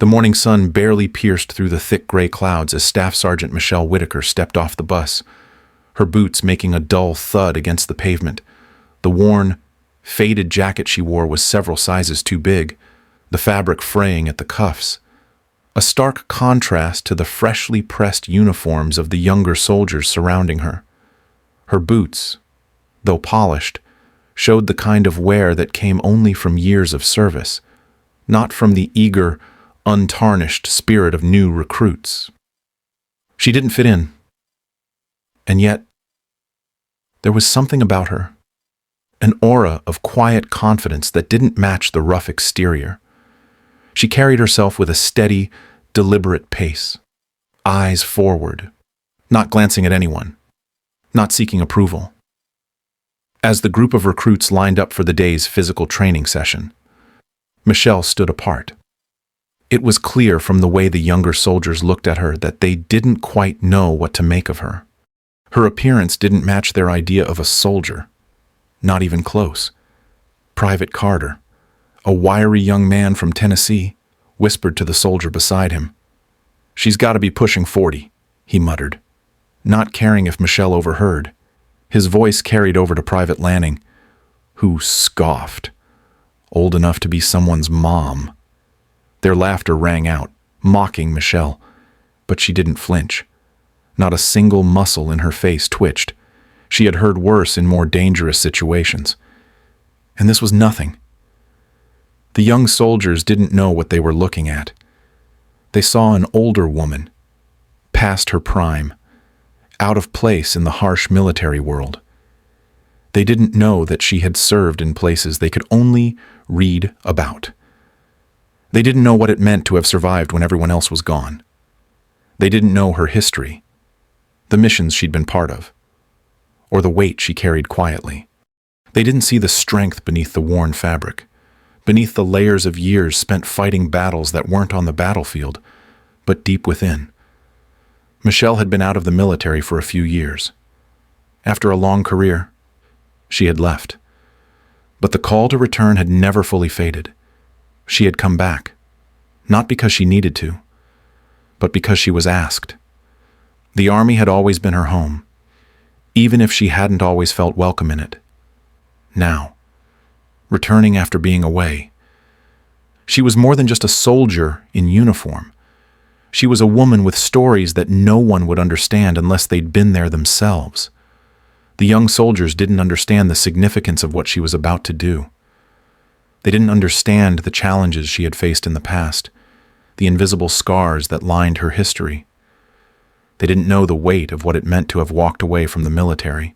The morning sun barely pierced through the thick gray clouds as Staff Sergeant Michelle Whitaker stepped off the bus, her boots making a dull thud against the pavement. The worn, faded jacket she wore was several sizes too big, the fabric fraying at the cuffs, a stark contrast to the freshly pressed uniforms of the younger soldiers surrounding her. Her boots, though polished, showed the kind of wear that came only from years of service, not from the eager, untarnished spirit of new recruits. She didn't fit in. And yet, there was something about her, an aura of quiet confidence that didn't match the rough exterior. She carried herself with a steady, deliberate pace, eyes forward, not glancing at anyone, not seeking approval. As the group of recruits lined up for the day's physical training session, Michelle stood apart. It was clear from the way the younger soldiers looked at her that they didn't quite know what to make of her. Her appearance didn't match their idea of a soldier, not even close. Private Carter, a wiry young man from Tennessee, whispered to the soldier beside him. "She's got to be pushing 40, he muttered, not caring if Michelle overheard. His voice carried over to Private Lanning, who scoffed. Old enough to be someone's mom. Their laughter rang out, mocking Michelle, but she didn't flinch. Not a single muscle in her face twitched. She had heard worse in more dangerous situations. And this was nothing. The young soldiers didn't know what they were looking at. They saw an older woman, past her prime, out of place in the harsh military world. They didn't know that she had served in places they could only read about. They didn't know what it meant to have survived when everyone else was gone. They didn't know her history, the missions she'd been part of, or the weight she carried quietly. They didn't see the strength beneath the worn fabric, beneath the layers of years spent fighting battles that weren't on the battlefield, but deep within. Michelle had been out of the military for a few years. After a long career, she had left. But the call to return had never fully faded. She had come back, not because she needed to, but because she was asked. The Army had always been her home, even if she hadn't always felt welcome in it. Now, returning after being away, she was more than just a soldier in uniform. She was a woman with stories that no one would understand unless they'd been there themselves. The young soldiers didn't understand the significance of what she was about to do. They didn't understand the challenges she had faced in the past, the invisible scars that lined her history. They didn't know the weight of what it meant to have walked away from the military,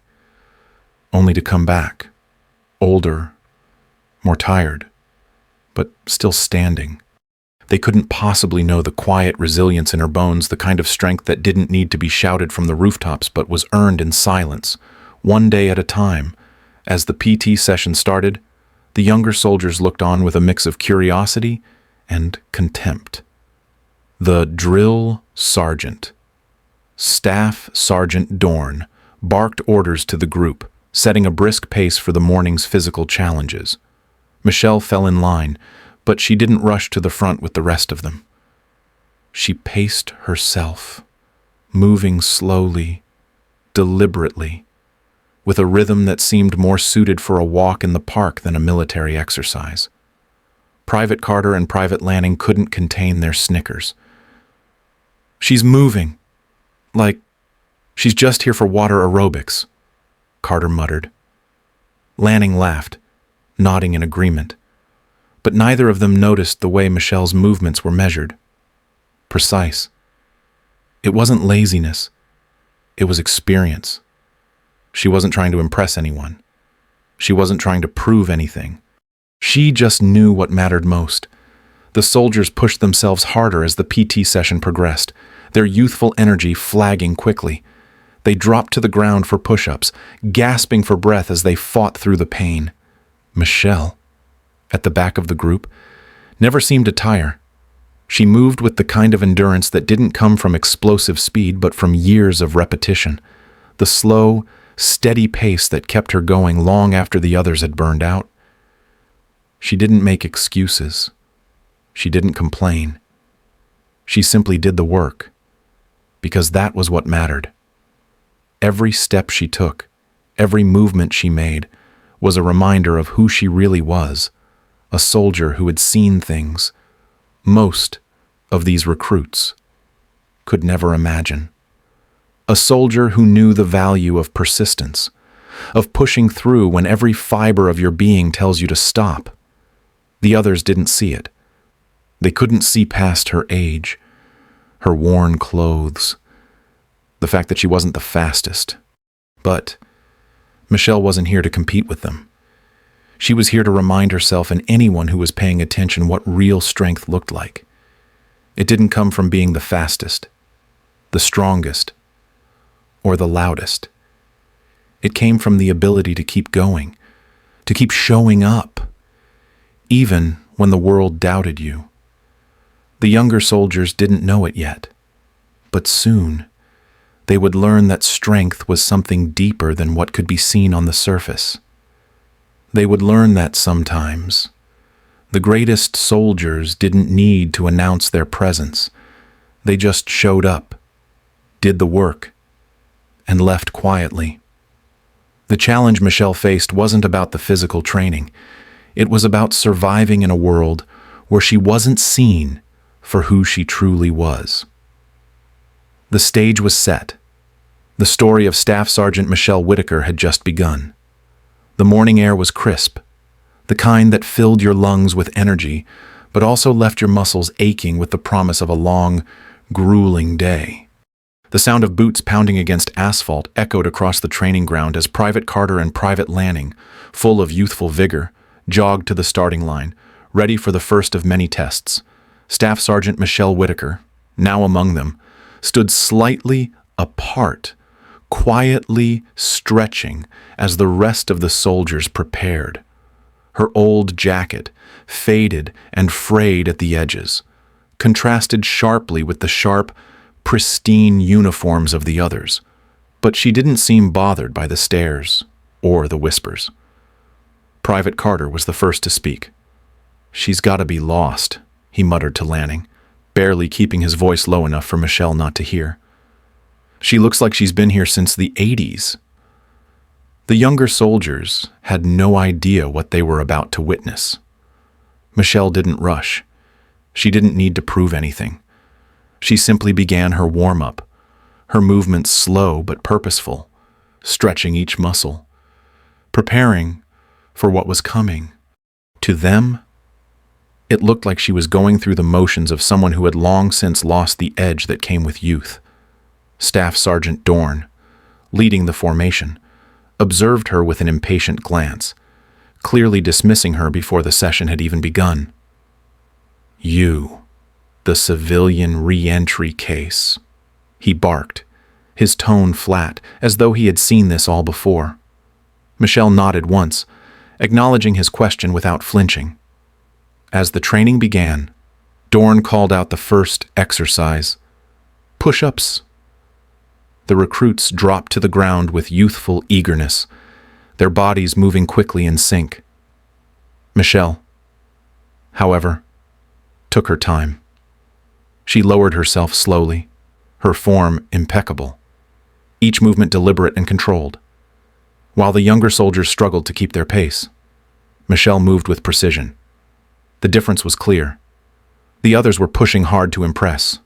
only to come back, older, more tired, but still standing. They couldn't possibly know the quiet resilience in her bones, the kind of strength that didn't need to be shouted from the rooftops but was earned in silence, one day at a time. As the PT session started, the younger soldiers looked on with a mix of curiosity and contempt. The drill sergeant, Staff Sergeant Dorn, barked orders to the group, setting a brisk pace for the morning's physical challenges. Michelle fell in line, but she didn't rush to the front with the rest of them. She paced herself, moving slowly, deliberately, with a rhythm that seemed more suited for a walk in the park than a military exercise. Private Carter and Private Lanning couldn't contain their snickers. "She's moving, like she's just here for water aerobics," Carter muttered. Lanning laughed, nodding in agreement. But neither of them noticed the way Michelle's movements were measured. Precise. It wasn't laziness. It was experience. She wasn't trying to impress anyone. She wasn't trying to prove anything. She just knew what mattered most. The soldiers pushed themselves harder as the PT session progressed, their youthful energy flagging quickly. They dropped to the ground for push-ups, gasping for breath as they fought through the pain. Michelle, at the back of the group, never seemed to tire. She moved with the kind of endurance that didn't come from explosive speed but from years of repetition, the slow, steady pace that kept her going long after the others had burned out. She didn't make excuses. She didn't complain. She simply did the work, because that was what mattered. Every step she took, every movement she made, was a reminder of who she really was, a soldier who had seen things most of these recruits could never imagine. A soldier who knew the value of persistence, of pushing through when every fiber of your being tells you to stop. The others didn't see it. They couldn't see past her age, her worn clothes, the fact that she wasn't the fastest. But Michelle wasn't here to compete with them. She was here to remind herself and anyone who was paying attention what real strength looked like. It didn't come from being the fastest, the strongest, or the loudest. It came from the ability to keep going, to keep showing up, even when the world doubted you. The younger soldiers didn't know it yet, but soon they would learn that strength was something deeper than what could be seen on the surface. They would learn that sometimes the greatest soldiers didn't need to announce their presence. They just showed up, did the work, and left quietly. The challenge Michelle faced wasn't about the physical training. It was about surviving in a world where she wasn't seen for who she truly was. The stage was set. The story of Staff Sergeant Michelle Whitaker had just begun. The morning air was crisp, the kind that filled your lungs with energy, but also left your muscles aching with the promise of a long, grueling day. The sound of boots pounding against asphalt echoed across the training ground as Private Carter and Private Lanning, full of youthful vigor, jogged to the starting line, ready for the first of many tests. Staff Sergeant Michelle Whitaker, now among them, stood slightly apart, quietly stretching as the rest of the soldiers prepared. Her old jacket, faded and frayed at the edges, contrasted sharply with the sharp, pristine uniforms of the others, but she didn't seem bothered by the stares or the whispers. Private Carter was the first to speak. "She's got to be lost," he muttered to Lanning, barely keeping his voice low enough for Michelle not to hear. "She looks like she's been here since the 80s. The younger soldiers had no idea what they were about to witness. Michelle didn't rush. She didn't need to prove anything. She simply began her warm-up, her movements slow but purposeful, stretching each muscle, preparing for what was coming. To them, it looked like she was going through the motions of someone who had long since lost the edge that came with youth. Staff Sergeant Dorn, leading the formation, observed her with an impatient glance, clearly dismissing her before the session had even begun. "You, the civilian re-entry case," he barked, his tone flat, as though he had seen this all before. Michelle nodded once, acknowledging his question without flinching. As the training began, Dorn called out the first exercise, push-ups. The recruits dropped to the ground with youthful eagerness, their bodies moving quickly in sync. Michelle, however, took her time. She lowered herself slowly, her form impeccable, each movement deliberate and controlled. While the younger soldiers struggled to keep their pace, Michelle moved with precision. The difference was clear. The others were pushing hard to impress,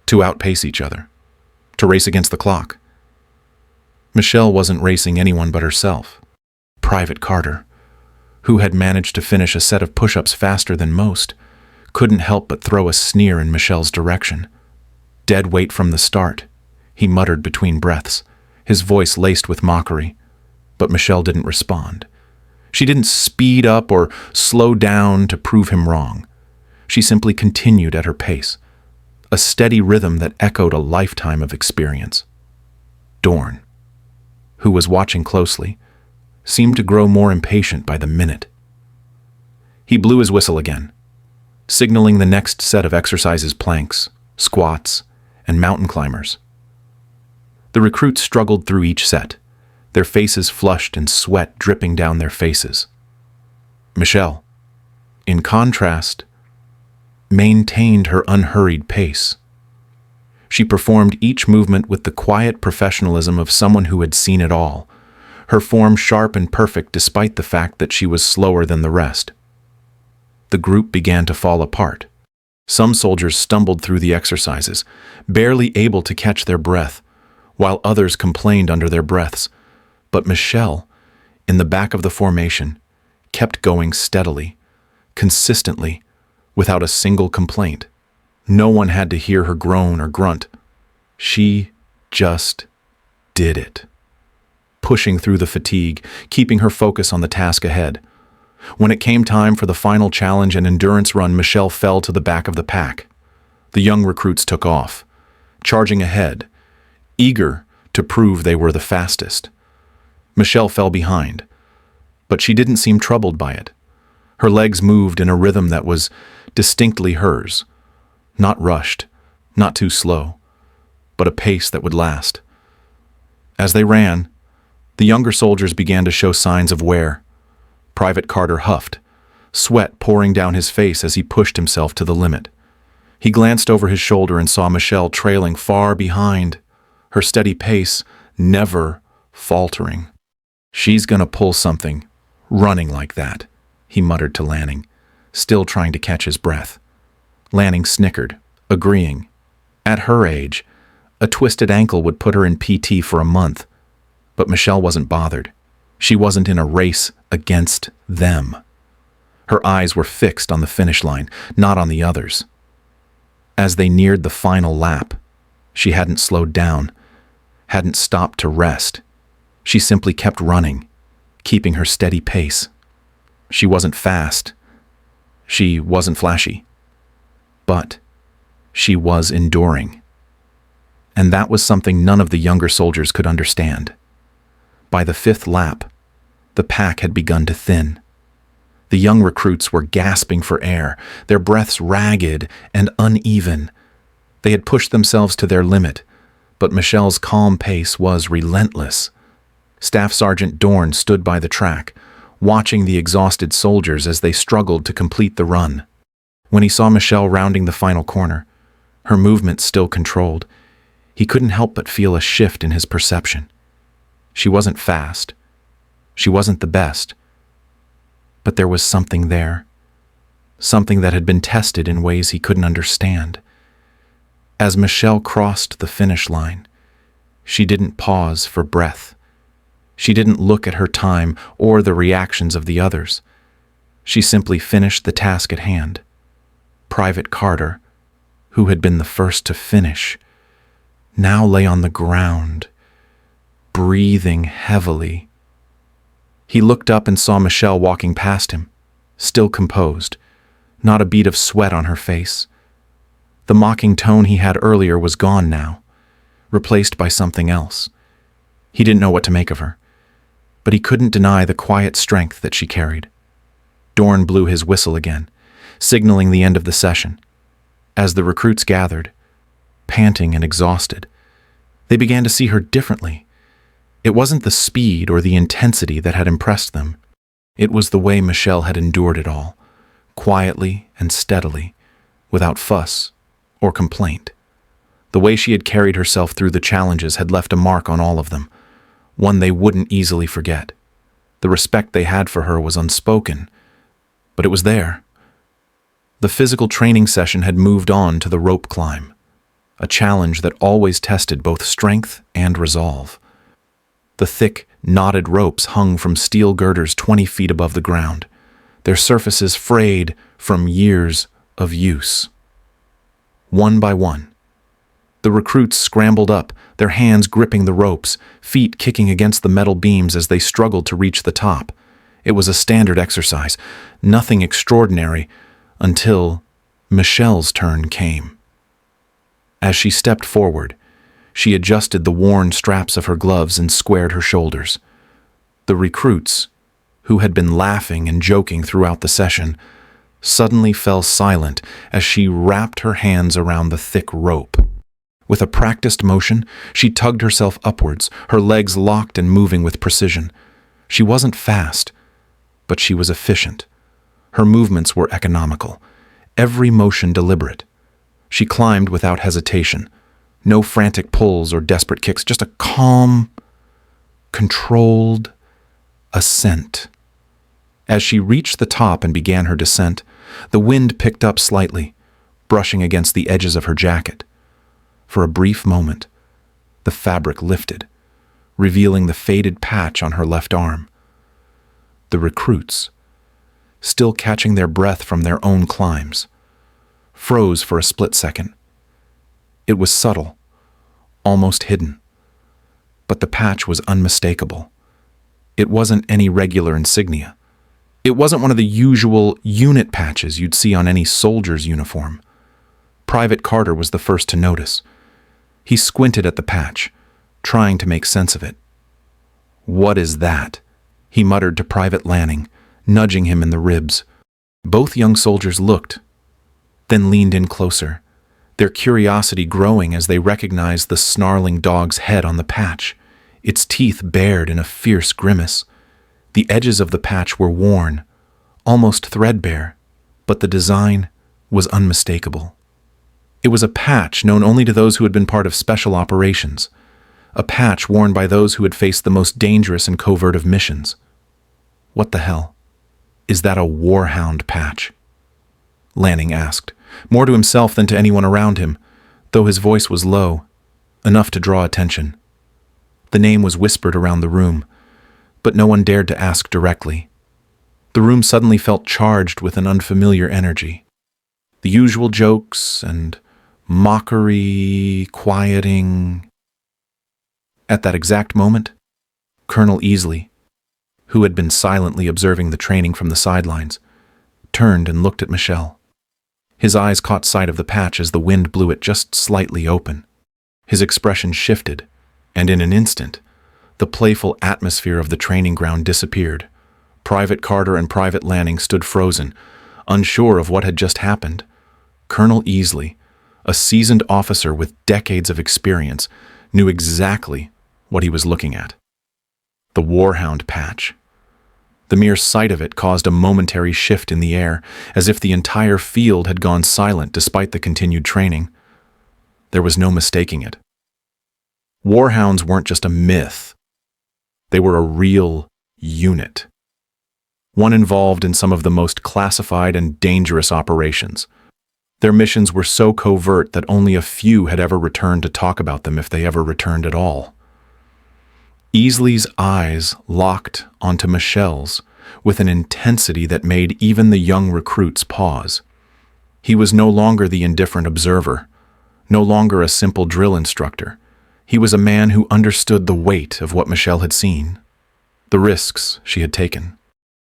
to outpace each other, to race against the clock. Michelle wasn't racing anyone but herself. Private Carter, who had managed to finish a set of push-ups faster than most, couldn't help but throw a sneer in Michelle's direction. "Dead weight from the start," he muttered between breaths, his voice laced with mockery. But Michelle didn't respond. She didn't speed up or slow down to prove him wrong. She simply continued at her pace, a steady rhythm that echoed a lifetime of experience. Dorn, who was watching closely, seemed to grow more impatient by the minute. He blew his whistle again, signaling the next set of exercises: planks, squats, and mountain climbers. The recruits struggled through each set, their faces flushed and sweat dripping down their faces. Michelle, in contrast, maintained her unhurried pace. She performed each movement with the quiet professionalism of someone who had seen it all, her form sharp and perfect despite the fact that she was slower than the rest. The group began to fall apart. Some soldiers stumbled through the exercises, barely able to catch their breath, while others complained under their breaths. But Michelle, in the back of the formation, kept going steadily, consistently, without a single complaint. No one had to hear her groan or grunt. She just did it, pushing through the fatigue, keeping her focus on the task ahead. When it came time for the final challenge and endurance run, Michelle fell to the back of the pack. The young recruits took off, charging ahead, eager to prove they were the fastest. Michelle fell behind, but she didn't seem troubled by it. Her legs moved in a rhythm that was distinctly hers, not rushed, not too slow, but a pace that would last. As they ran, the younger soldiers began to show signs of wear. Private Carter huffed, sweat pouring down his face as he pushed himself to the limit. He glanced over his shoulder and saw Michelle trailing far behind, her steady pace never faltering. "She's gonna pull something, running like that," he muttered to Lanning, still trying to catch his breath. Lanning snickered, agreeing. At her age, a twisted ankle would put her in PT for a month. But Michelle wasn't bothered. She wasn't in a race against them. Her eyes were fixed on the finish line, not on the others. As they neared the final lap, she hadn't slowed down, hadn't stopped to rest. She simply kept running, keeping her steady pace. She wasn't fast. She wasn't flashy. But she was enduring. And that was something none of the younger soldiers could understand. By the fifth lap, the pack had begun to thin. The young recruits were gasping for air, their breaths ragged and uneven. They had pushed themselves to their limit, but Michelle's calm pace was relentless. Staff Sergeant Dorn stood by the track, watching the exhausted soldiers as they struggled to complete the run. When he saw Michelle rounding the final corner, her movement still controlled, he couldn't help but feel a shift in his perception. She wasn't fast. She wasn't the best. But there was something there. Something that had been tested in ways he couldn't understand. As Michelle crossed the finish line, she didn't pause for breath. She didn't look at her time or the reactions of the others. She simply finished the task at hand. Private Carter, who had been the first to finish, now lay on the ground, breathing heavily. He looked up and saw Michelle walking past him, still composed, not a bead of sweat on her face. The mocking tone he had earlier was gone now, replaced by something else. He didn't know what to make of her, but he couldn't deny the quiet strength that she carried. Dorn blew his whistle again, signaling the end of the session. As the recruits gathered, panting and exhausted, they began to see her differently. It wasn't the speed or the intensity that had impressed them. It was the way Michelle had endured it all, quietly and steadily, without fuss or complaint. The way she had carried herself through the challenges had left a mark on all of them, one they wouldn't easily forget. The respect they had for her was unspoken, but it was there. The physical training session had moved on to the rope climb, a challenge that always tested both strength and resolve. The thick, knotted ropes hung from steel girders 20 feet above the ground, their surfaces frayed from years of use. One by one, the recruits scrambled up, their hands gripping the ropes, feet kicking against the metal beams as they struggled to reach the top. It was a standard exercise, nothing extraordinary, until Michelle's turn came. As she stepped forward, she adjusted the worn straps of her gloves and squared her shoulders. The recruits, who had been laughing and joking throughout the session, suddenly fell silent as she wrapped her hands around the thick rope. With a practiced motion, she tugged herself upwards, her legs locked and moving with precision. She wasn't fast, but she was efficient. Her movements were economical. every motion deliberate. She climbed without hesitation. No frantic pulls or desperate kicks, just a calm, controlled ascent. As she reached the top and began her descent, the wind picked up slightly, brushing against the edges of her jacket. For a brief moment, the fabric lifted, revealing the faded patch on her left arm. The recruits, still catching their breath from their own climbs, froze for a split second. It was subtle, almost hidden, but the patch was unmistakable. It wasn't any regular insignia. It wasn't one of the usual unit patches you'd see on any soldier's uniform. Private Carter was the first to notice. He squinted at the patch, trying to make sense of it. "What is that?" he muttered to Private Lanning, nudging him in the ribs. Both young soldiers looked, then leaned in closer, their curiosity growing as they recognized the snarling dog's head on the patch, its teeth bared in a fierce grimace. The edges of the patch were worn, almost threadbare, but the design was unmistakable. It was a patch known only to those who had been part of special operations, a patch worn by those who had faced the most dangerous and covert of missions. "What the hell? Is that a warhound patch?" Lanning asked, more to himself than to anyone around him, though his voice was low, enough to draw attention. The name was whispered around the room, but no one dared to ask directly. The room suddenly felt charged with an unfamiliar energy. The usual jokes and mockery, quieting. At that exact moment, Colonel Easley, who had been silently observing the training from the sidelines, turned and looked at Michelle. His eyes caught sight of the patch as the wind blew it just slightly open. His expression shifted, and in an instant, the playful atmosphere of the training ground disappeared. Private Carter and Private Lanning stood frozen, unsure of what had just happened. Colonel Easley, a seasoned officer with decades of experience, knew exactly what he was looking at. The warhound patch. The mere sight of it caused a momentary shift in the air, as if the entire field had gone silent despite the continued training. There was no mistaking it. Warhounds weren't just a myth. They were a real unit. One involved in some of the most classified and dangerous operations. Their missions were so covert that only a few had ever returned to talk about them, if they ever returned at all. Easley's eyes locked onto Michelle's with an intensity that made even the young recruits pause. He was no longer the indifferent observer, no longer a simple drill instructor. He was a man who understood the weight of what Michelle had seen, the risks she had taken.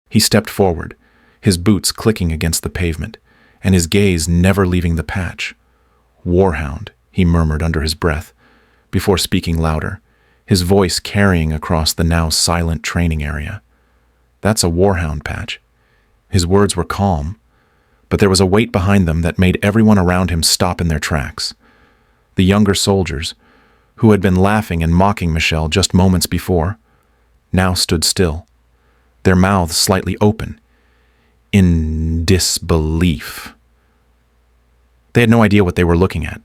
He stepped forward, his boots clicking against the pavement, and his gaze never leaving the patch. "Warhound," he murmured under his breath, before speaking louder, his voice carrying across the now silent training area. "That's a warhound patch." His words were calm, but there was a weight behind them that made everyone around him stop in their tracks. The younger soldiers, who had been laughing and mocking Michelle just moments before, now stood still, their mouths slightly open, in disbelief. They had no idea what they were looking at,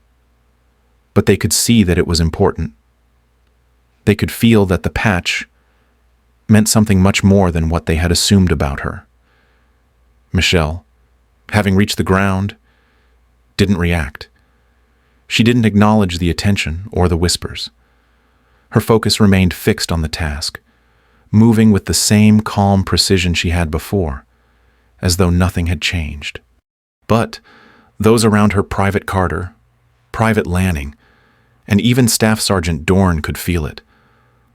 but they could see that it was important. They could feel that the patch meant something much more than what they had assumed about her. Michelle, having reached the ground, didn't react. She didn't acknowledge the attention or the whispers. Her focus remained fixed on the task, moving with the same calm precision she had before, as though nothing had changed. But those around her, Private Carter, Private Lanning, and even Staff Sergeant Dorn could feel it.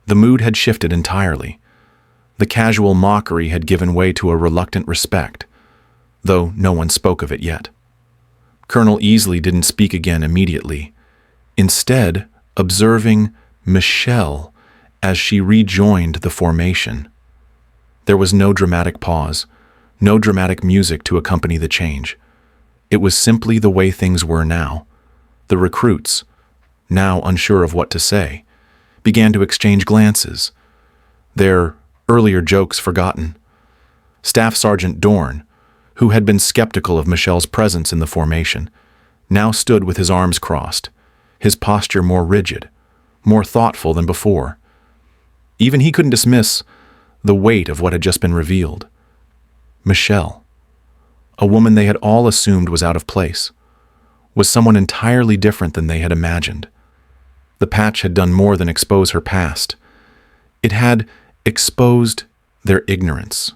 The mood had shifted entirely. The casual mockery had given way to a reluctant respect, though no one spoke of it yet. Colonel Easley didn't speak again immediately, instead observing Michelle as she rejoined the formation. There was no dramatic pause, no dramatic music to accompany the change. It was simply the way things were now. The recruits, now unsure of what to say, began to exchange glances, their earlier jokes forgotten. Staff Sergeant Dorn, who had been skeptical of Michelle's presence in the formation, now stood with his arms crossed, his posture more rigid, more thoughtful than before. Even he couldn't dismiss the weight of what had just been revealed. Michelle, a woman they had all assumed was out of place, was someone entirely different than they had imagined. The patch had done more than expose her past. It had exposed their ignorance.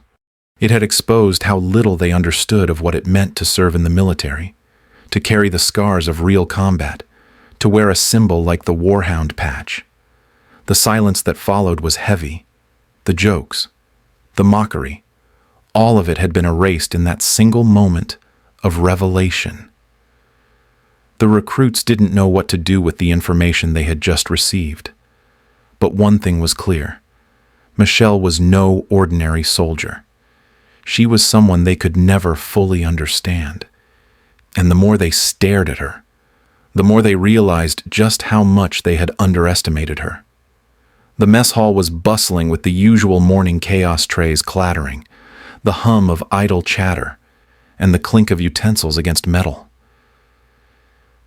It had exposed how little they understood of what it meant to serve in the military, to carry the scars of real combat, to wear a symbol like the warhound patch. The silence that followed was heavy. The jokes, the mockery, all of it had been erased in that single moment of revelation. The recruits didn't know what to do with the information they had just received. But one thing was clear. Michelle was no ordinary soldier. She was someone they could never fully understand. And the more they stared at her, the more they realized just how much they had underestimated her. The mess hall was bustling with the usual morning chaos trays clattering, the hum of idle chatter, and the clink of utensils against metal.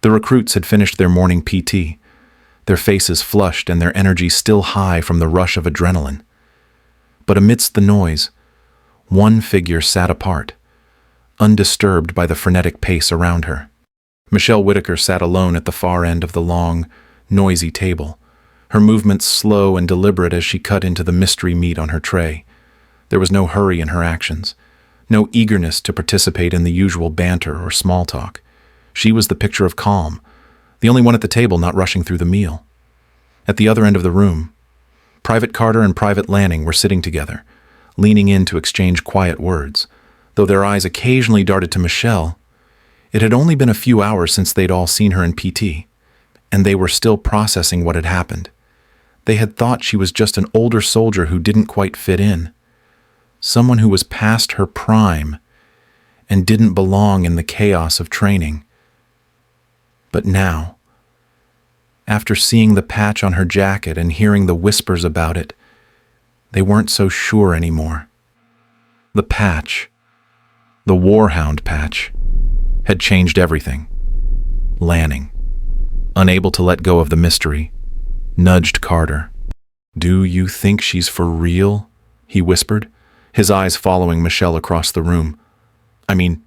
The recruits had finished their morning PT, their faces flushed and their energy still high from the rush of adrenaline. But amidst the noise, one figure sat apart, undisturbed by the frenetic pace around her. Michelle Whitaker sat alone at the far end of the long, noisy table, her movements slow and deliberate as she cut into the mystery meat on her tray. There was no hurry in her actions, no eagerness to participate in the usual banter or small talk. She was the picture of calm, the only one at the table not rushing through the meal. At the other end of the room, Private Carter and Private Lanning were sitting together, leaning in to exchange quiet words. Though their eyes occasionally darted to Michelle, it had only been a few hours since they'd all seen her in PT, and they were still processing what had happened. They had thought she was just an older soldier who didn't quite fit in, someone who was past her prime and didn't belong in the chaos of training. But now, after seeing the patch on her jacket and hearing the whispers about it, they weren't so sure anymore. The patch, the warhound patch, had changed everything. Lanning, unable to let go of the mystery, nudged Carter. "Do you think she's for real?" he whispered, his eyes following Michelle across the room. "I mean,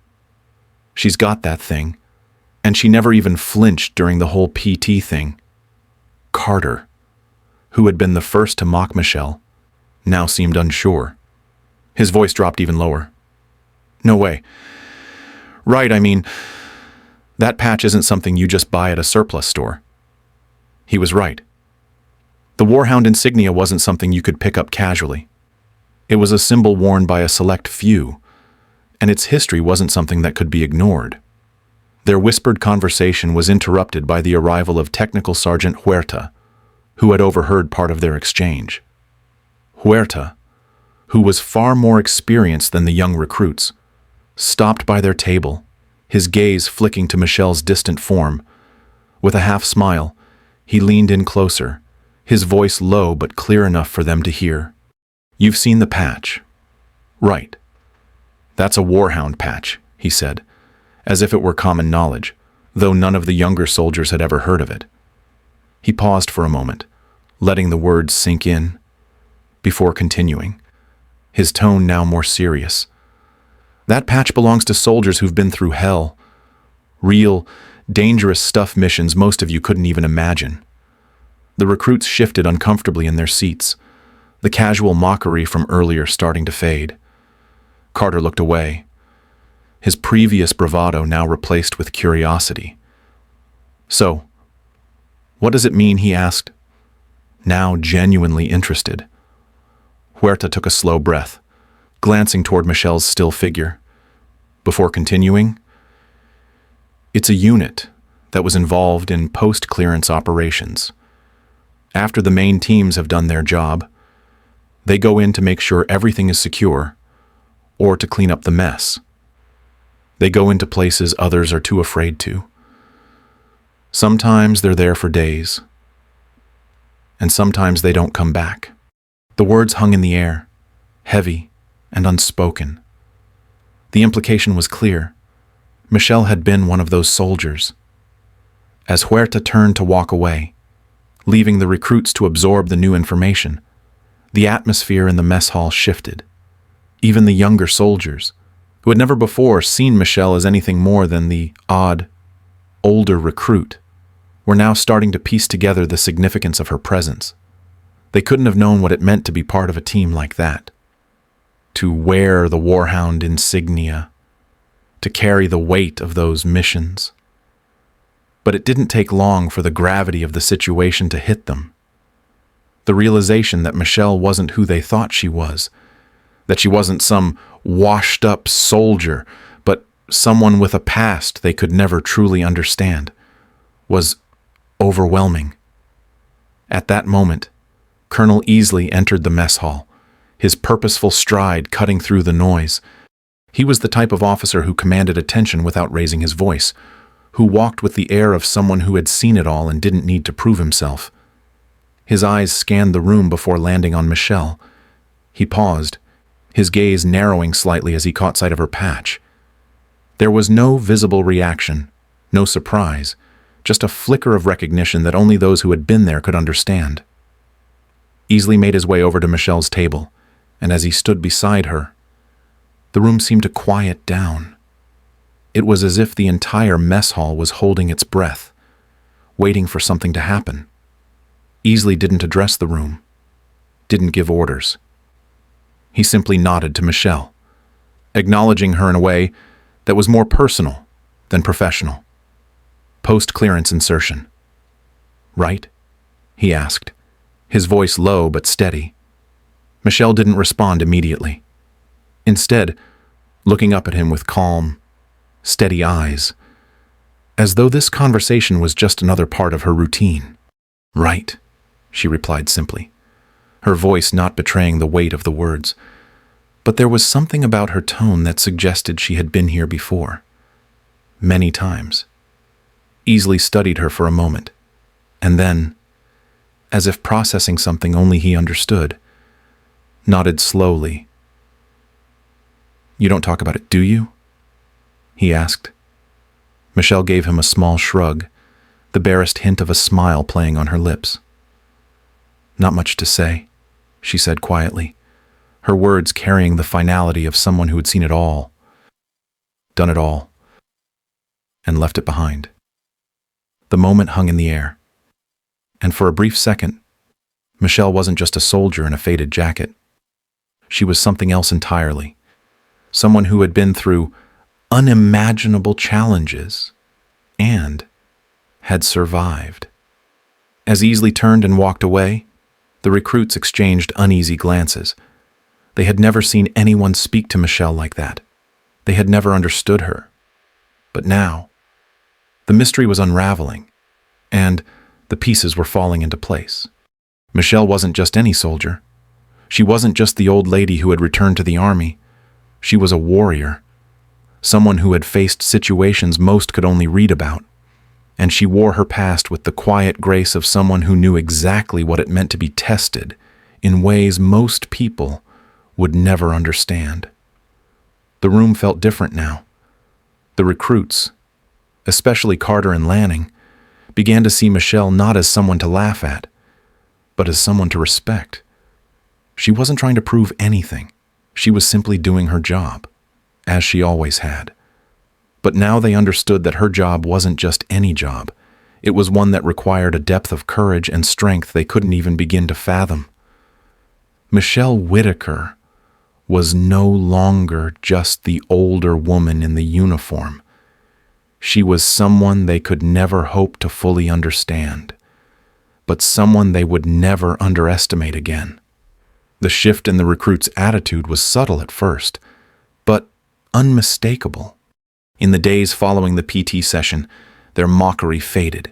she's got that thing, and she never even flinched during the whole PT thing." Carter, who had been the first to mock Michelle, now seemed unsure. His voice dropped even lower. "No way. Right, I mean, that patch isn't something you just buy at a surplus store." He was right. The warhound insignia wasn't something you could pick up casually. It was a symbol worn by a select few, and its history wasn't something that could be ignored. Their whispered conversation was interrupted by the arrival of Technical Sergeant Huerta, who had overheard part of their exchange. Huerta, who was far more experienced than the young recruits, stopped by their table, his gaze flicking to Michelle's distant form. With a half smile, he leaned in closer, his voice low but clear enough for them to hear. "You've seen the patch. Right. That's a warhound patch," he said, as if it were common knowledge, though none of the younger soldiers had ever heard of it. He paused for a moment, letting the words sink in, before continuing, his tone now more serious. "That patch belongs to soldiers who've been through hell. Real, dangerous stuff missions most of you couldn't even imagine." The recruits shifted uncomfortably in their seats, the casual mockery from earlier starting to fade. Carter looked away, his previous bravado now replaced with curiosity. "So, what does it mean?" he asked, now genuinely interested. Huerta took a slow breath, glancing toward Michelle's still figure. Before continuing, "It's a unit that was involved in post-clearance operations. After the main teams have done their job, they go in to make sure everything is secure, or to clean up the mess. They go into places others are too afraid to. Sometimes they're there for days, and sometimes they don't come back." The words hung in the air, heavy and unspoken. The implication was clear. Michelle had been one of those soldiers. As Huerta turned to walk away, leaving the recruits to absorb the new information, the atmosphere in the mess hall shifted. Even the younger soldiers, who had never before seen Michelle as anything more than the odd, older recruit, were now starting to piece together the significance of her presence. They couldn't have known what it meant to be part of a team like that. To wear the Warhound insignia, to carry the weight of those missions. But it didn't take long for the gravity of the situation to hit them. The realization that Michelle wasn't who they thought she was, that she wasn't some washed-up soldier, but someone with a past they could never truly understand, was overwhelming. At that moment, Colonel Easley entered the mess hall, his purposeful stride cutting through the noise. He was the type of officer who commanded attention without raising his voice, who walked with the air of someone who had seen it all and didn't need to prove himself. His eyes scanned the room before landing on Michelle. He paused, his gaze narrowing slightly as he caught sight of her patch. There was no visible reaction, no surprise, just a flicker of recognition that only those who had been there could understand. Easley made his way over to Michelle's table, and as he stood beside her, the room seemed to quiet down. It was as if the entire mess hall was holding its breath, waiting for something to happen. Easley didn't address the room, didn't give orders. He simply nodded to Michelle, acknowledging her in a way that was more personal than professional. Post-clearance insertion. Right? He asked, his voice low but steady. Michelle didn't respond immediately. Instead, looking up at him with calm, steady eyes, as though this conversation was just another part of her routine. Right, she replied simply, her voice not betraying the weight of the words. But there was something about her tone that suggested she had been here before. Many times. Easley studied her for a moment, and then, as if processing something only he understood, nodded slowly. You don't talk about it, do you? He asked. Michelle gave him a small shrug, the barest hint of a smile playing on her lips. Not much to say, she said quietly, her words carrying the finality of someone who had seen it all, done it all, and left it behind. The moment hung in the air, and for a brief second, Michelle wasn't just a soldier in a faded jacket. She was something else entirely, someone who had been through unimaginable challenges and had survived. As Easley turned and walked away, the recruits exchanged uneasy glances. They had never seen anyone speak to Michelle like that. They had never understood her. But now, the mystery was unraveling, and the pieces were falling into place. Michelle wasn't just any soldier. She wasn't just the old lady who had returned to the army. She was a warrior, someone who had faced situations most could only read about, and she wore her past with the quiet grace of someone who knew exactly what it meant to be tested in ways most people would never understand. The room felt different now. The recruits, especially Carter and Lanning, began to see Michelle not as someone to laugh at, but as someone to respect. She wasn't trying to prove anything. She was simply doing her job, as she always had. But now they understood that her job wasn't just any job. It was one that required a depth of courage and strength they couldn't even begin to fathom. Michelle Whitaker was no longer just the older woman in the uniform. She was someone they could never hope to fully understand, but someone they would never underestimate again. The shift in the recruit's attitude was subtle at first, but unmistakable. In the days following the PT session, their mockery faded,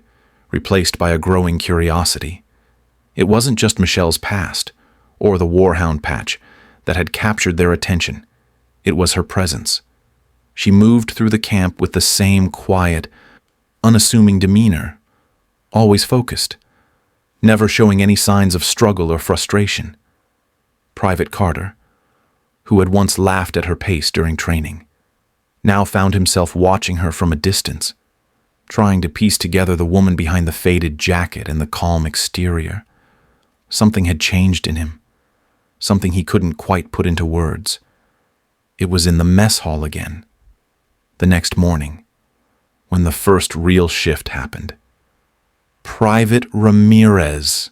replaced by a growing curiosity. It wasn't just Michelle's past, or the Warhound patch, that had captured their attention. It was her presence. She moved through the camp with the same quiet, unassuming demeanor, always focused, never showing any signs of struggle or frustration. Private Carter, who had once laughed at her pace during training, now found himself watching her from a distance, trying to piece together the woman behind the faded jacket and the calm exterior. Something had changed in him, something he couldn't quite put into words. It was in the mess hall again, the next morning, when the first real shift happened. Private Ramirez,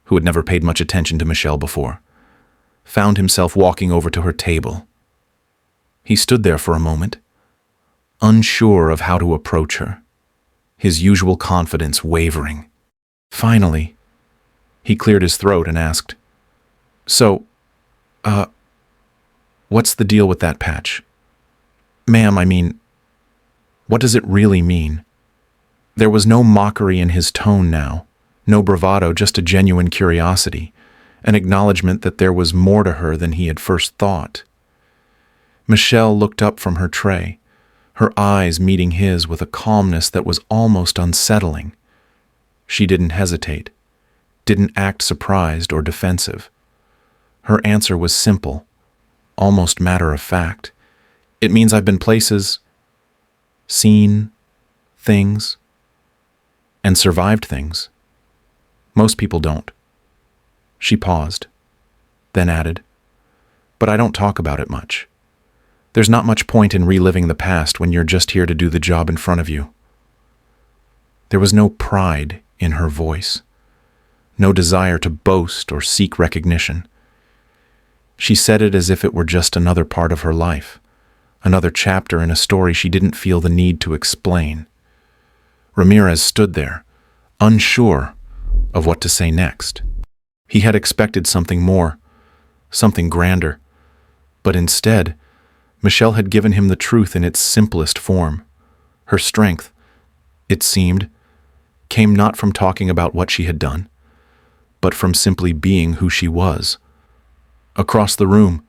who had never paid much attention to Michelle before, found himself walking over to her table. He stood there for a moment, unsure of how to approach her, his usual confidence wavering. Finally, he cleared his throat and asked, "So, what's the deal with that patch? Ma'am, I mean, what does it really mean?" There was no mockery in his tone now, no bravado, just a genuine curiosity, an acknowledgement that there was more to her than he had first thought. Michelle looked up from her tray, her eyes meeting his with a calmness that was almost unsettling. She didn't hesitate, didn't act surprised or defensive. Her answer was simple, almost matter-of-fact. "It means I've been places, seen things, and survived things. Most people don't." She paused, then added, "But I don't talk about it much. There's not much point in reliving the past when you're just here to do the job in front of you." There was no pride in her voice, no desire to boast or seek recognition. She said it as if it were just another part of her life, another chapter in a story she didn't feel the need to explain. Ramirez stood there, unsure of what to say next. He had expected something more, something grander, but instead, Michelle had given him the truth in its simplest form. Her strength, it seemed, came not from talking about what she had done, but from simply being who she was. Across the room,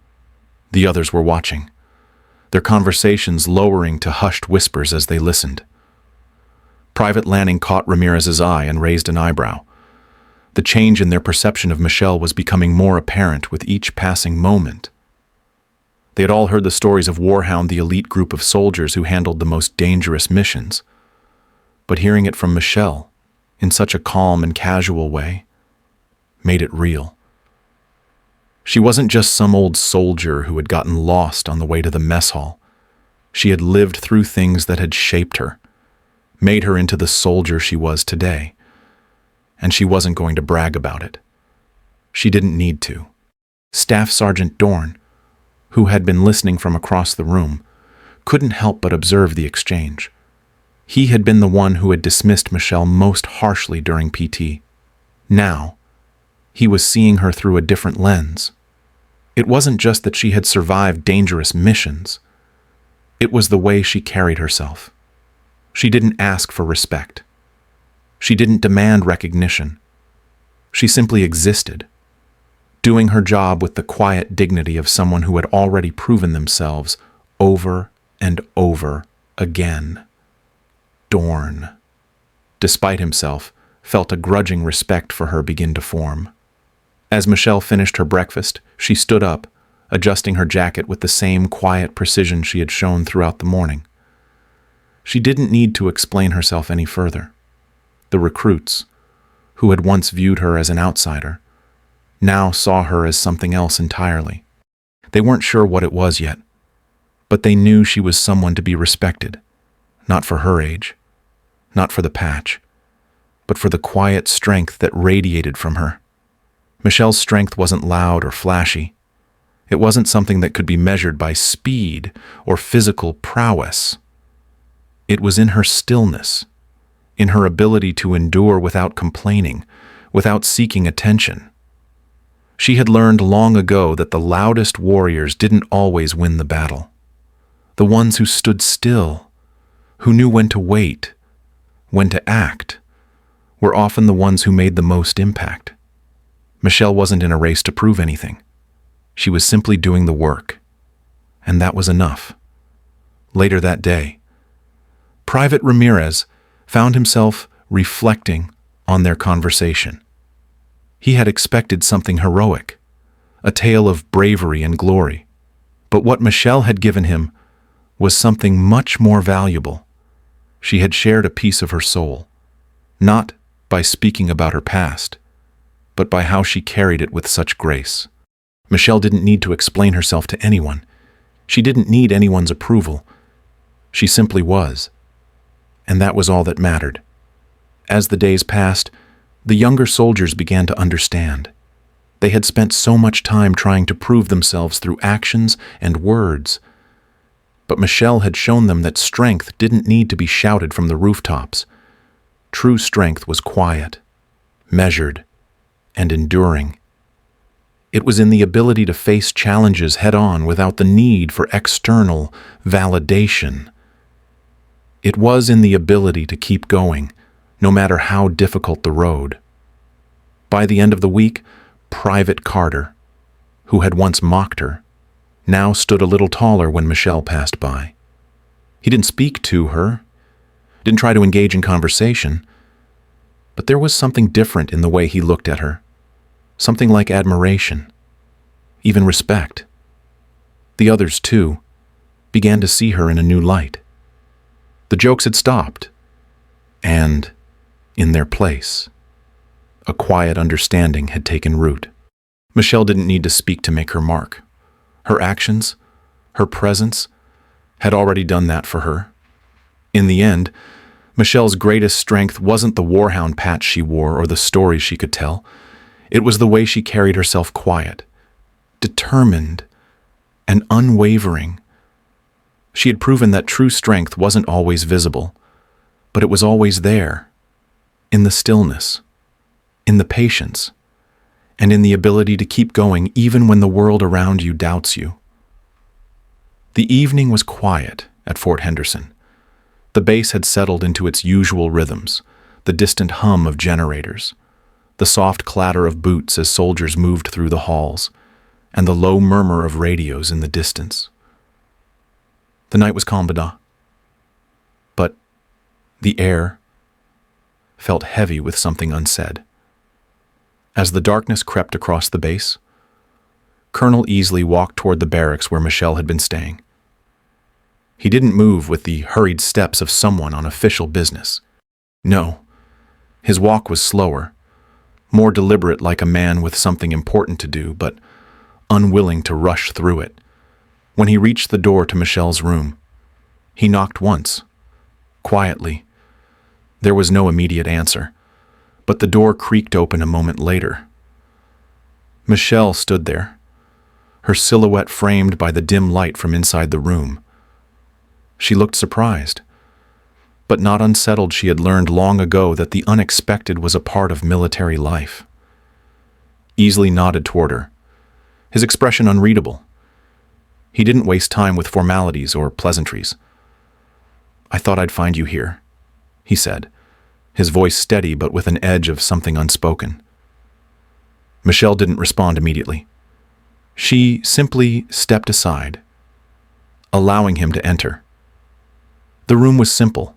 the others were watching, their conversations lowering to hushed whispers as they listened. Private Lanning caught Ramirez's eye and raised an eyebrow. The change in their perception of Michelle was becoming more apparent with each passing moment. They had all heard the stories of Warhound, the elite group of soldiers who handled the most dangerous missions. But hearing it from Michelle, in such a calm and casual way, made it real. She wasn't just some old soldier who had gotten lost on the way to the mess hall. She had lived through things that had shaped her, made her into the soldier she was today. And she wasn't going to brag about it. She didn't need to. Staff Sergeant Dorn, who had been listening from across the room, couldn't help but observe the exchange. He had been the one who had dismissed Michelle most harshly during PT. Now, he was seeing her through a different lens. It wasn't just that she had survived dangerous missions. It was the way she carried herself. She didn't ask for respect. She didn't demand recognition. She simply existed, doing her job with the quiet dignity of someone who had already proven themselves over and over again. Dorn, despite himself, felt a grudging respect for her begin to form. As Michelle finished her breakfast, she stood up, adjusting her jacket with the same quiet precision she had shown throughout the morning. She didn't need to explain herself any further. The recruits, who had once viewed her as an outsider, now saw her as something else entirely. They weren't sure what it was yet, but they knew she was someone to be respected, not for her age, not for the patch, but for the quiet strength that radiated from her. Michelle's strength wasn't loud or flashy. It wasn't something that could be measured by speed or physical prowess. It was in her stillness, in her ability to endure without complaining, without seeking attention. She had learned long ago that the loudest warriors didn't always win the battle. The ones who stood still, who knew when to wait, when to act, were often the ones who made the most impact. Michelle wasn't in a race to prove anything. She was simply doing the work, and that was enough. Later that day, Private Ramirez found himself reflecting on their conversation. He had expected something heroic, a tale of bravery and glory, but what Michelle had given him was something much more valuable. She had shared a piece of her soul, not by speaking about her past, but by how she carried it with such grace. Michelle didn't need to explain herself to anyone. She didn't need anyone's approval. She simply was. And that was all that mattered. As the days passed, the younger soldiers began to understand. They had spent so much time trying to prove themselves through actions and words. But Michelle had shown them that strength didn't need to be shouted from the rooftops. True strength was quiet, measured, and enduring. It was in the ability to face challenges head-on without the need for external validation. It was in the ability to keep going, no matter how difficult the road. By the end of the week, Private Carter, who had once mocked her, now stood a little taller when Michelle passed by. He didn't speak to her, didn't try to engage in conversation, but there was something different in the way he looked at her. Something like admiration, even respect. The others, too, began to see her in a new light. The jokes had stopped, and, in their place, a quiet understanding had taken root. Michelle didn't need to speak to make her mark. Her actions, her presence, had already done that for her. In the end, Michelle's greatest strength wasn't the warhound patch she wore or the stories she could tell. It was the way she carried herself quiet, determined, and unwavering. She had proven that true strength wasn't always visible, but it was always there, in the stillness, in the patience, and in the ability to keep going even when the world around you doubts you. The evening was quiet at Fort Henderson. The base had settled into its usual rhythms, the distant hum of generators, the soft clatter of boots as soldiers moved through the halls, and the low murmur of radios in the distance. The night was calm, but the air felt heavy with something unsaid. As the darkness crept across the base, Colonel Easley walked toward the barracks where Michelle had been staying. He didn't move with the hurried steps of someone on official business. No, his walk was slower, more deliberate, like a man with something important to do, but unwilling to rush through it. When he reached the door to Michelle's room, he knocked once, quietly. There was no immediate answer, but the door creaked open a moment later. Michelle stood there, her silhouette framed by the dim light from inside the room. She looked surprised, but not unsettled. She had learned long ago that the unexpected was a part of military life. Easley nodded toward her, his expression unreadable. He didn't waste time with formalities or pleasantries. "I thought I'd find you here," he said, his voice steady but with an edge of something unspoken. Michelle didn't respond immediately. She simply stepped aside, allowing him to enter. The room was simple,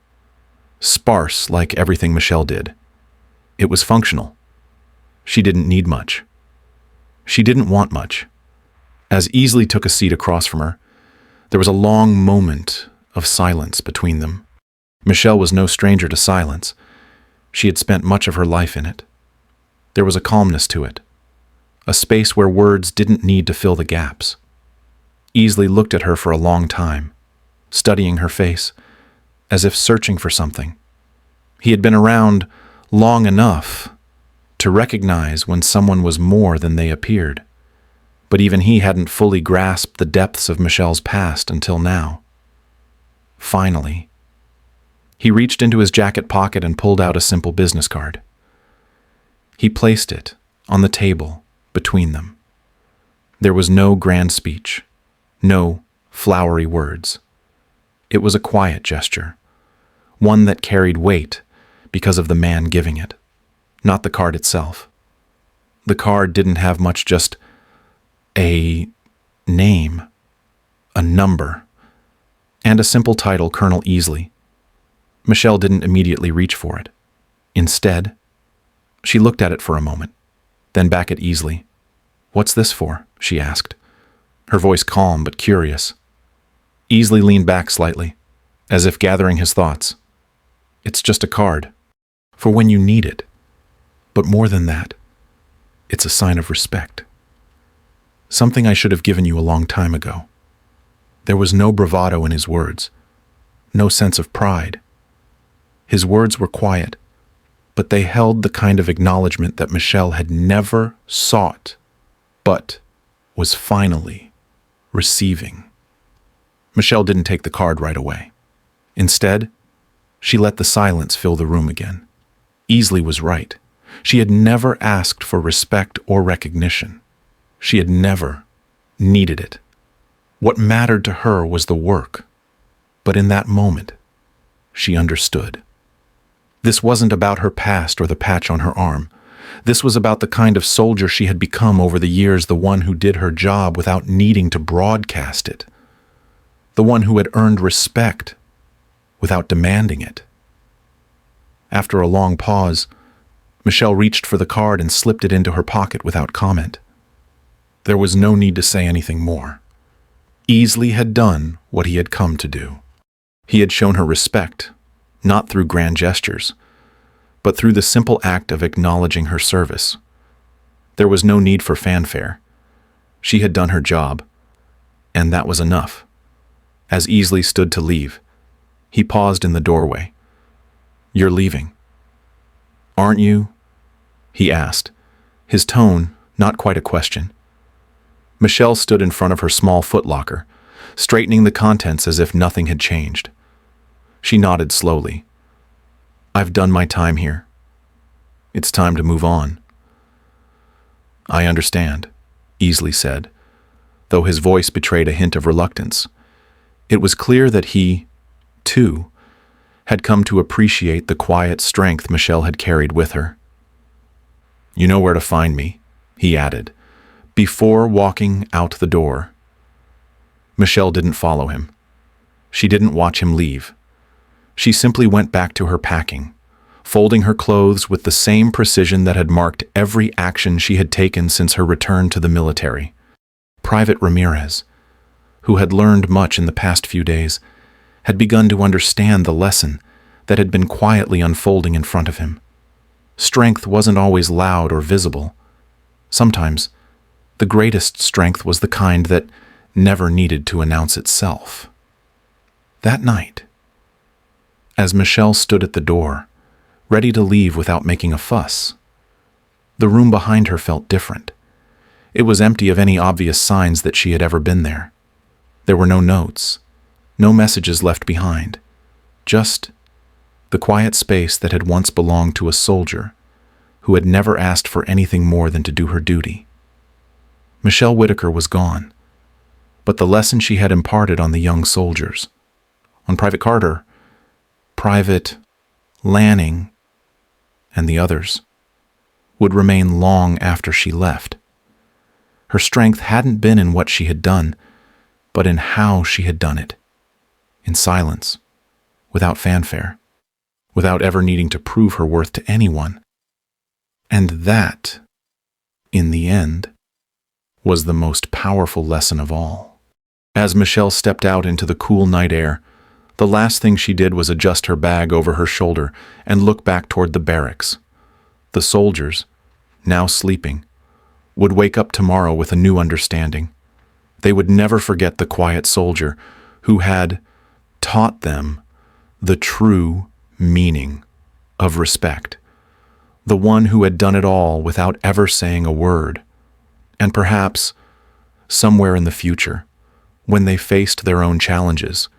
sparse like everything Michelle did. It was functional. She didn't need much. She didn't want much. As Easley took a seat across from her, there was a long moment of silence between them. Michelle was no stranger to silence. She had spent much of her life in it. There was a calmness to it, a space where words didn't need to fill the gaps. Easley looked at her for a long time, studying her face, as if searching for something. He had been around long enough to recognize when someone was more than they appeared, but even he hadn't fully grasped the depths of Michelle's past until now. Finally, he reached into his jacket pocket and pulled out a simple business card. He placed it on the table between them. There was no grand speech, no flowery words. It was a quiet gesture, one that carried weight because of the man giving it, not the card itself. The card didn't have much, just a name, a number, and a simple title, Colonel Easley. Michelle didn't immediately reach for it. Instead, she looked at it for a moment, then back at Easley. "What's this for?" she asked, her voice calm but curious. Easley leaned back slightly, as if gathering his thoughts. It's just a card, for when you need it. But more than that, it's a sign of respect. Something I should have given you a long time ago. There was no bravado in his words, no sense of pride. His words were quiet, but they held the kind of acknowledgement that Michelle had never sought, but was finally receiving. Michelle didn't take the card right away. Instead, she let the silence fill the room again. Easley was right. She had never asked for respect or recognition. She had never needed it. What mattered to her was the work. But in that moment, she understood. This wasn't about her past or the patch on her arm. This was about the kind of soldier she had become over the years, the one who did her job without needing to broadcast it. The one who had earned respect without demanding it. After a long pause, Michelle reached for the card and slipped it into her pocket without comment. There was no need to say anything more. Easley had done what he had come to do. He had shown her respect, not through grand gestures, but through the simple act of acknowledging her service. There was no need for fanfare. She had done her job, and that was enough. As Easley stood to leave, he paused in the doorway. "You're leaving, aren't you?" he asked, his tone not quite a question. Michelle stood in front of her small footlocker, straightening the contents as if nothing had changed. She nodded slowly. "I've done my time here. It's time to move on." "I understand," Easley said, though his voice betrayed a hint of reluctance. It was clear that he, too, had come to appreciate the quiet strength Michelle had carried with her. "You know where to find me," he added, before walking out the door. Michelle didn't follow him. She didn't watch him leave. She simply went back to her packing, folding her clothes with the same precision that had marked every action she had taken since her return to the military. Private Ramirez, who had learned much in the past few days, had begun to understand the lesson that had been quietly unfolding in front of him. Strength wasn't always loud or visible. Sometimes, the greatest strength was the kind that never needed to announce itself. That night, as Michelle stood at the door, ready to leave without making a fuss, the room behind her felt different. It was empty of any obvious signs that she had ever been there. There were no notes, no messages left behind, just the quiet space that had once belonged to a soldier who had never asked for anything more than to do her duty. Michelle Whitaker was gone, but the lesson she had imparted on the young soldiers, on Private Carter, Private Lanning, and the others, would remain long after she left. Her strength hadn't been in what she had done, but in how she had done it, in silence, without fanfare, without ever needing to prove her worth to anyone. And that, in the end, was the most powerful lesson of all. As Michelle stepped out into the cool night air, the last thing she did was adjust her bag over her shoulder and look back toward the barracks. The soldiers, now sleeping, would wake up tomorrow with a new understanding. They would never forget the quiet soldier who had taught them the true meaning of respect, the one who had done it all without ever saying a word. And perhaps, somewhere in the future, when they faced their own challenges,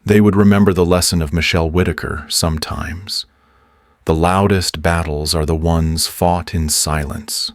they would remember the lesson of Michelle Whitaker sometimes. The loudest battles are the ones fought in silence.